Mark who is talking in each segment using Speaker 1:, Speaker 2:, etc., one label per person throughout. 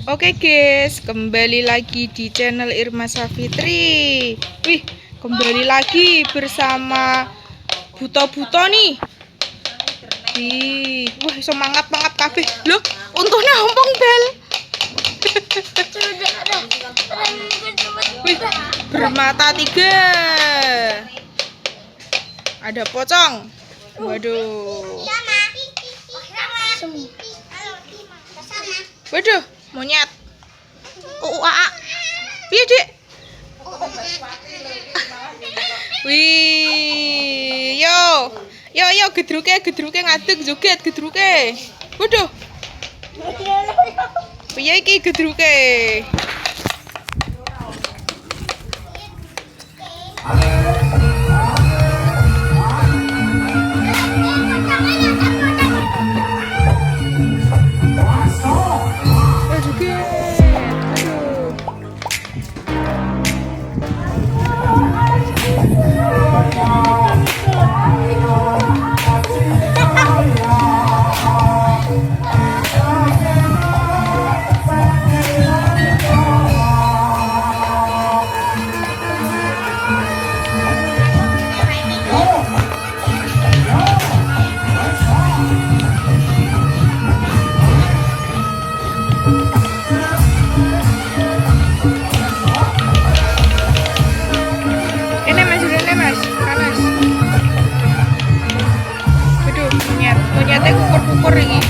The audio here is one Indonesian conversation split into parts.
Speaker 1: Oke guys, kembali lagi di channel Irma Safitri. Wih, kembali lagi bersama Buto-buto nih. Wih, wah semangat kabeh. Loh, untungnya ompong bel. Wih, bermata 3. Ada pocong. Waduh. Waduh, monyet. Piye, Dik? Wih, yo gedruke ngadeg joget gedruke. Waduh. Piye iki gedruke? Monyetnya kukur-kukur ini.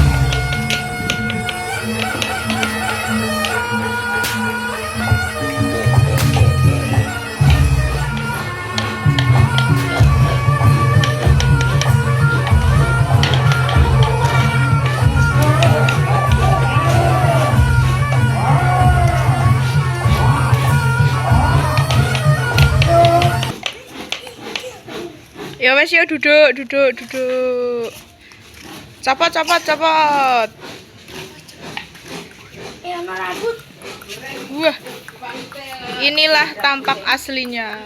Speaker 1: Ya wes ya duduk. Copot. Wah. Inilah tampak aslinya.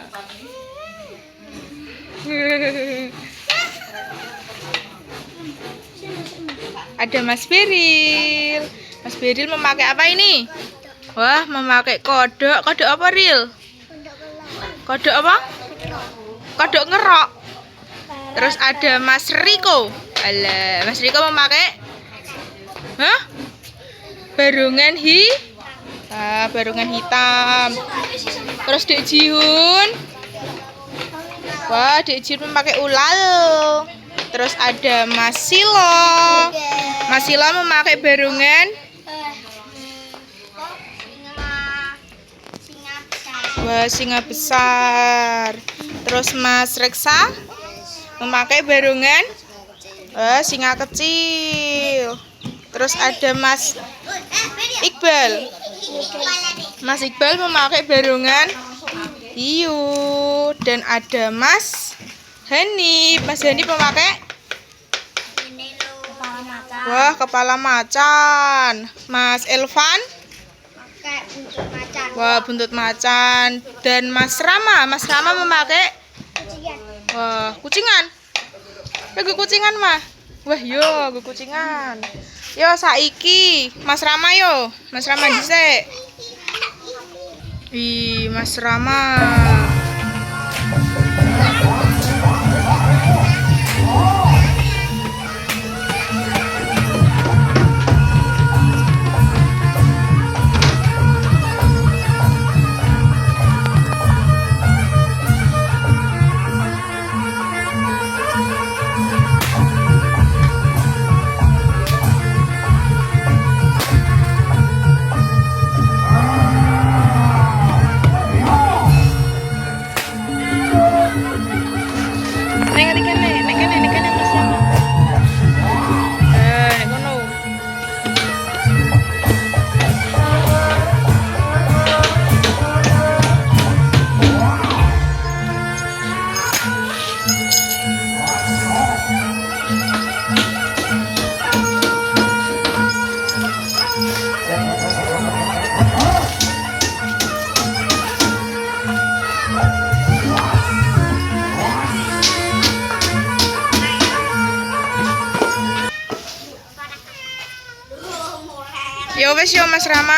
Speaker 1: Ada Mas Beril. Mas Beril memakai apa ini? Wah, memakai kodok. Kodok apa, Ril? Kodok apa? Kodok ngerok. Terus ada Mas Riko. Alah, Mas Riko memakai barungan barungan hitam. Terus Dek Jihun. Wah, Dek Jihun memakai ulal. Terus ada Mas Silo. Mas Silo memakai barungan singa besar. Terus Mas Reksa memakai barungan singa kecil. Terus ada Mas Iqbal. Mas Iqbal memakai barungan hiu. Dan ada Mas Hani. Mas Hani memakai kepala macan. Mas Elvan buntut macan. Dan Mas Rama memakai kucingan. Gue kucingan mah. Wah yo, gue kucingan. Yo saiki Mas Rama yo. Mas Rama dhisik. Ih, Mas Rama. wes yo Mas Rama.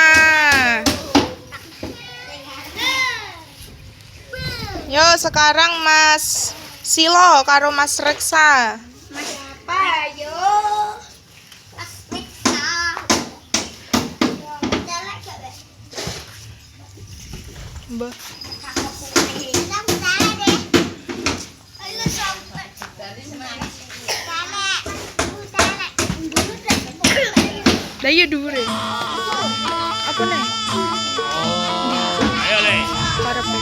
Speaker 1: Yo sekarang Mas Silo karo Mas Reksa.
Speaker 2: Mas apa yo? Mas Reksa.
Speaker 1: Mbah. Lah iya dhuwure. Apa nih?
Speaker 3: Ayo Le.
Speaker 1: Karepe.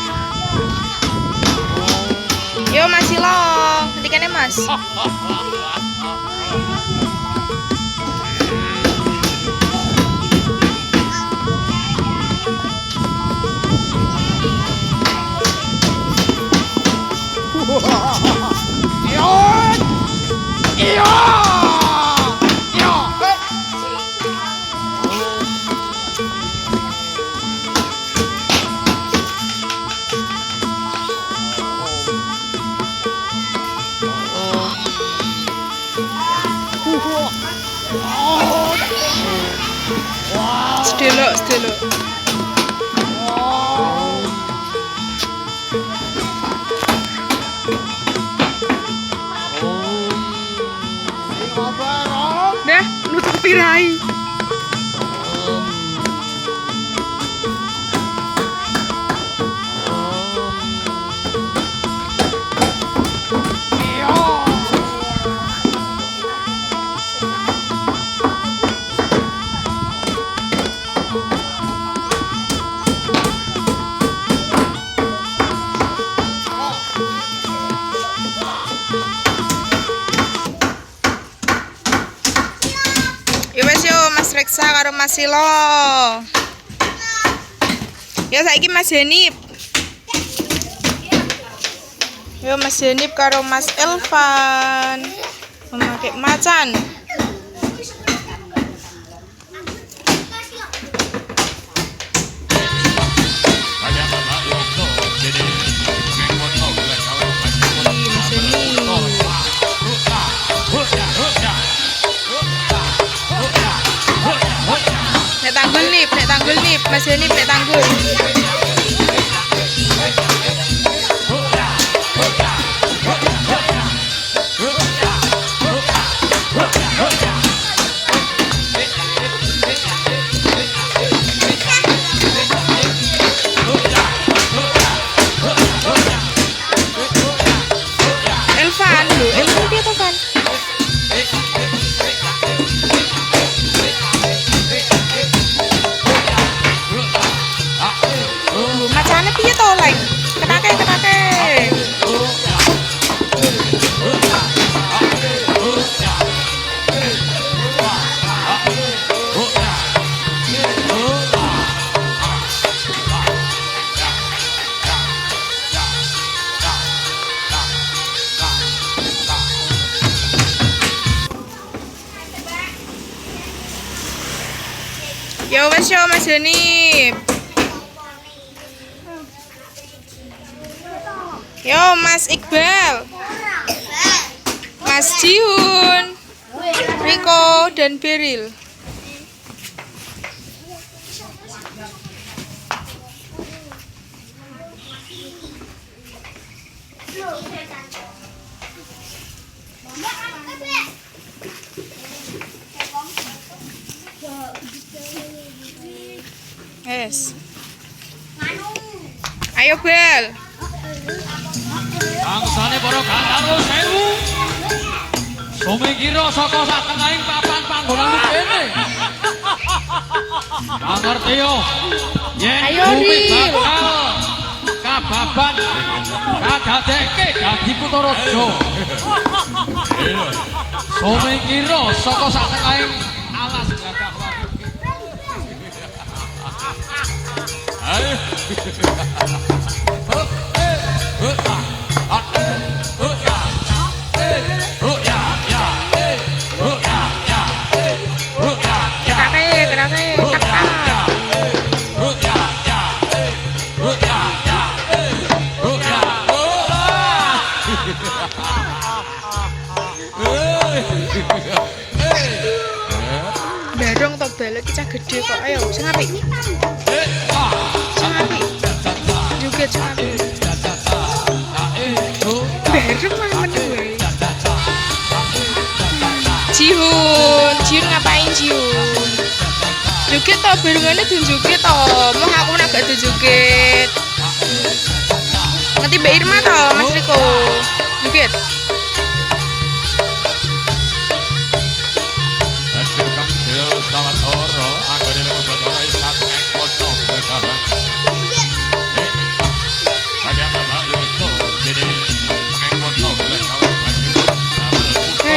Speaker 1: Yo Mas Silo, ngendikane Mas. Sedelok. Dah, nutup pirai. Ya wes yo Mas Reksa karo Mas Silo. Ya saiki Mas Henip. Yo Mas Henip karo Mas Elvan memakai macan. Nek tanggul nip, Mas Henip nek tanggul. Elvan piye to, Van? Macane piye to, Leng? Kenake. Yo wes yo Mas Henip. Yo Mas Iqbal, Mas Jihun, Riko dan Beril. Yes. Ayo Bel.
Speaker 3: Bangsane para karo sewu. Sumikira saka satengahing papan panggonan kene. Ngerti yo. Yen bumi bakal kababan kadadekke dadi Kutaraja. Sumikira saka satengahing alas gagah. Ayo.
Speaker 1: Barong tok balek iki cah gede kok. Ayo, sing apik. Sing apik. Joget sing apik. Bareng mah meneng wae. Jihun ngapain Jihun? Joget to barengane dun joget to. Mau aku nak gak dun joget. Nanti Mbak Irma to, Mas Riko. Joget.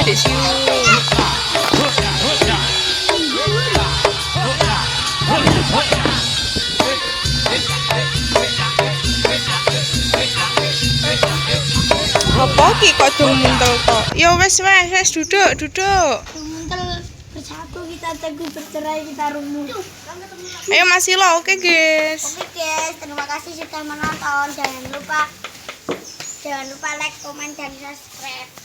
Speaker 1: Dek Siu. Apa ki kok muntel kok? Ya wes duduk.
Speaker 2: Muntel bersatu kita teguh, bercerai kita rumuh.
Speaker 1: Ayo Mas Silo, oke guys.
Speaker 2: Oke guys, terima kasih sudah menonton. Jangan lupa like, komen, dan subscribe.